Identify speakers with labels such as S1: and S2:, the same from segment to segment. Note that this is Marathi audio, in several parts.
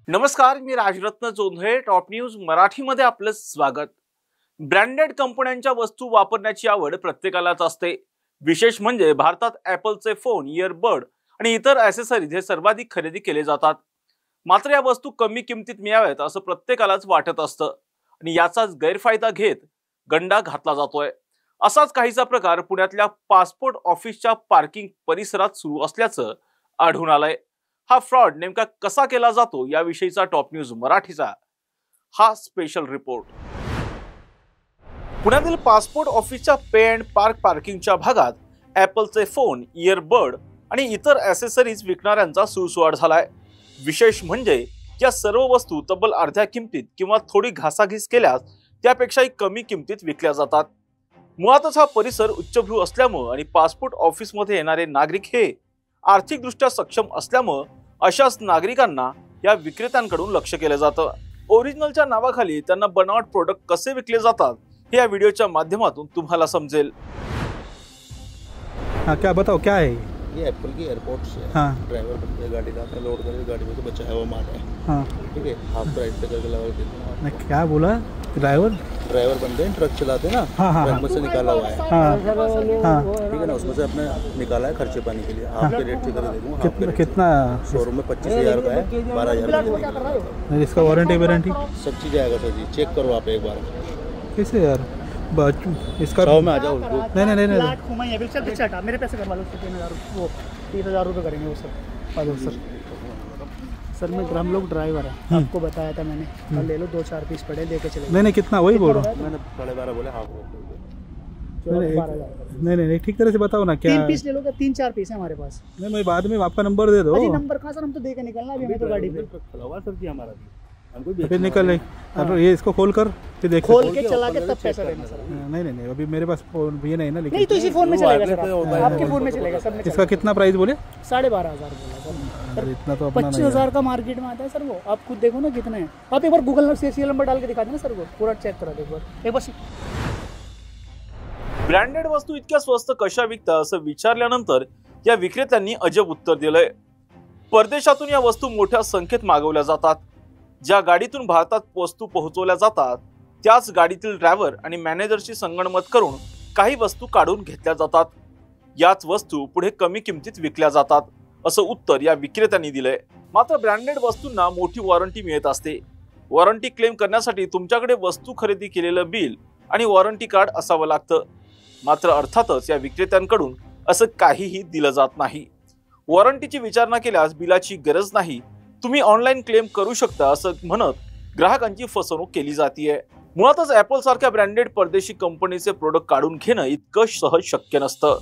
S1: नमस्कार, मी राजरत्न जोंधळे. टॉप न्यूज मराठीमध्ये आपलं स्वागत. ब्रँडेड कंपन्यांच्या वस्तू वापरण्याची आवड प्रत्येकालाच असते. विशेष म्हणजे भारतात ॲपलचे फोन, इयरबड आणि इतर ॲक्सेसरीज हे सर्वाधिक खरेदी केले जातात. मात्र या वस्तू कमी किमतीत मिळाव्यात असं प्रत्येकालाच वाटत असतं आणि याचाच गैरफायदा घेत गंडा घातला जातोय. असाच काहीसा प्रकार पुण्यातल्या पासपोर्ट ऑफिसच्या पार्किंग परिसरात सुरू असल्याचं आढळून आलंय. हा फ्रॉड नेमका कसा केला जातो याविषयीचा टॉप न्यूज मराठीचा हा स्पेशल रिपोर्ट. पुण्यातील पासपोर्ट ऑफिसच्या पे अँड पार्क पार्किंगच्या भागात ॲपलचे फोन, इयरबड आणि इतर ॲक्सेसरीज विकणाऱ्यांचा सुळसुळाट झालाय. विशेष म्हणजे या सर्व वस्तू तब्बल अर्ध्या किमतीत किंवा थोडी घासाघीस केल्यास त्यापेक्षाही कमी किमतीत विकल्या जातात. मुळातच हा परिसर उच्चभ्रू असल्यामुळे आणि पासपोर्ट ऑफिसमध्ये येणारे नागरिक हे आर्थिकदृष्ट्या सक्षम असल्यामुळे अशाच नागरिकांना या विक्रेत्यांकडून लक्ष केलं जातं. ओरिजिनलच्या नावाखाली त्यांना बनावट प्रोडक्ट कसे विकले जातात हे या व्हिडिओच्या माध्यमातून तुम्हाला समजेल.
S2: हाँ, क्या बताओ क्या है
S3: ये एप्पल की एयरपोर्ट से है.
S2: हाँ.
S3: ड्राइवर बंदे गाड़ी लाता है, लोड करके गाड़ी में से बच्चा है वो मार रहा है.
S2: हाँ.
S3: ठीक है, हाफ प्राइस पे करके लगा देते हैं.
S2: क्या बोला? ड्राइवर
S3: बंदे हैं, ट्रक चलाते हैं ना.
S2: हाँ हाँ
S3: ट्रक में से निकाला हुआ है.
S2: हाँ हाँ.
S3: ठीक है ना, उसमें से अपने निकाला है खर्चे पानी के लिए. आपके रेट से कर दे दूँगा.
S2: कितना?
S3: शोरूम में 25,000 का है, 12,000.
S2: इसका वारंटी वारंटी
S3: सब चीज़ आएगा सर जी. चेक करो आप एक बार.
S2: कैसे यार? इसका
S3: में आ जाओ.
S4: नहीं मेरे पैसे करवा लो. 3,000 रुपये करेंगे वो सर. सर हम लोग ड्राइवर है, आपको बताया था मैंने. और ले लो 2-4 पीस पड़े, लेके चले.
S2: नहीं कितना वही बोलो.
S3: मैंने 12.5 बोले हाफ.
S2: नहीं ठीक तरह से बताओ ना क्या.
S4: 3 पीस ले लो. 3-4 पीस है हमारे पास.
S2: नहीं, मैं बाद में आपका नंबर दे दो.
S4: अजी नंबर कहाँ सर, हम तो दे के निकलना अभी. हमें तो गाड़ी पे
S3: सर जी हमारा
S2: फिर निकल रही. ये इसको खोल कर फिर देखो.
S4: खोल के चला के तब पैसा देना सर.
S2: नहीं अभी मेरे पास फोन ये नहीं ना. लेकिन
S4: नहीं तो इसी फोन में चलेगा सर. आपके फोन में चलेगा सर.
S2: इसका कितना प्राइस बोले?
S4: 12,500 बोला सर.
S2: इतना तो अपना
S4: 25,000 का मार्केट में आता है सर. वो आप खुद देखो ना कितने हैं. आप एक बार गूगल में सीरियल नंबर डाल के दिखा देना सर. वो पूरा चेक करा दो एक बार.
S1: ब्रँडेड वस्तू इतक्या स्वस्त कशा विकतात असं विचारल्यानंतर या विक्रेत्यांनी अजब उत्तर दिलंय. परदेशातून या वस्तू मोठ्या संख्येत मागवल्या जातात. ज्या गाडीतून भारतात वस्तू पोहोचवल्या जातात त्याच गाडीतील ड्रायव्हर आणि मॅनेजरशी संगनमत करून काही वस्तू काढून घेतल्या जातात. याच वस्तू पुढे कमी किमतीत विकल्या जातात असं उत्तर या विक्रेत्यांनी दिलंय. मात्र ब्रँडेड वस्तूंना मोठी वॉरंटी मिळत असते. वॉरंटी क्लेम करण्यासाठी तुमच्याकडे वस्तू खरेदी केलेलं बिल आणि वॉरंटी कार्ड असावं लागतं. मात्र अर्थातच या विक्रेत्यांकडून असं काहीही दिलं जात नाही. वॉरंटीची विचारणा केल्यास बिलाची गरज नाही, तुम्ही ऑनलाईन क्लेम करू शकता असं म्हणत ग्राहकांची फसवणूक केली जातीये. मुळातच ॲपल सारख्या ब्रँडेड परदेशी कंपनीचे प्रोडक्ट काढून घेणं इतकं सहज शक्य नसतं.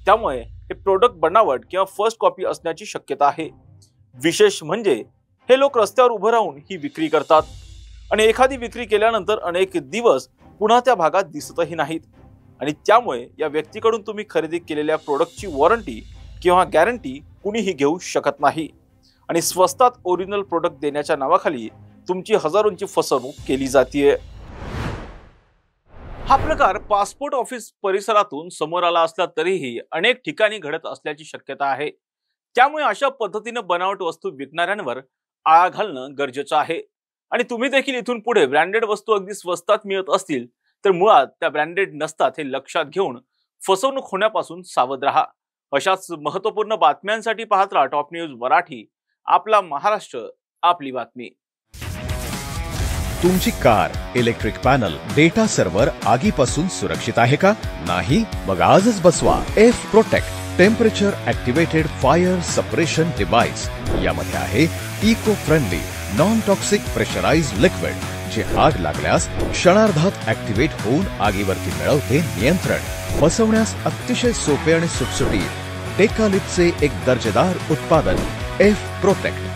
S1: त्यामुळे हे प्रोडक्ट बनावट किंवा फर्स्ट कॉपी असण्याची शक्यता आहे. विशेष म्हणजे हे लोक रस्त्यावर उभं राहून ही विक्री करतात आणि एखादी विक्री केल्यानंतर अनेक दिवस पुन्हा त्या भागात दिसतही नाहीत. आणि त्यामुळे या व्यक्तीकडून तुम्ही खरेदी केलेल्या प्रोडक्टची वॉरंटी किंवा गॅरंटी कुणीही घेऊ शकत नाही आणि स्वस्तात ओरिजिनल प्रोडक्ट देण्याच्या नावाखाली तुमची हजारोंची फसवणूक केली जातीये. हा प्रकार पासपोर्ट ऑफिस परिसरातून समोर आला असला तरीही अनेक ठिकाणी घडत असल्याची शक्यता आहे. त्यामुळे अशा पद्धतीने बनावट वस्तू विकणाऱ्यांवर आळा घालणं गरजेचं आहे. आणि तुम्ही देखील इथून पुढे ब्रँडेड वस्तू अगदी स्वस्तात मिळत असतील तर मुळात त्या ब्रँडेड नसतात हे लक्षात घेऊन फसवणूक होण्यापासून सावध राहा. अशाच महत्त्वपूर्ण बातम्यांसाठी पाहत राहा टॉप न्यूज मराठी. आपला महाराष्ट्र, आपली बातमी.
S5: तुमची car, electric panel, data server आगीपासून सुरक्षित आहे का? नाही? मग आजच बसवा F protect temperature activated fire suppression device. यामध्ये आहे eco friendly non toxic pressurised liquid जे आग लागल्यास क्षणार्धात ऍक्टिव्हेट होऊन आगीवरती मिळवते नियंत्रण. बसवण्यास अतिशय सोपे आणि सुटसुटीत. टेकालिपचे एक दर्जेदार उत्पादन एफ प्रोटेक्ट.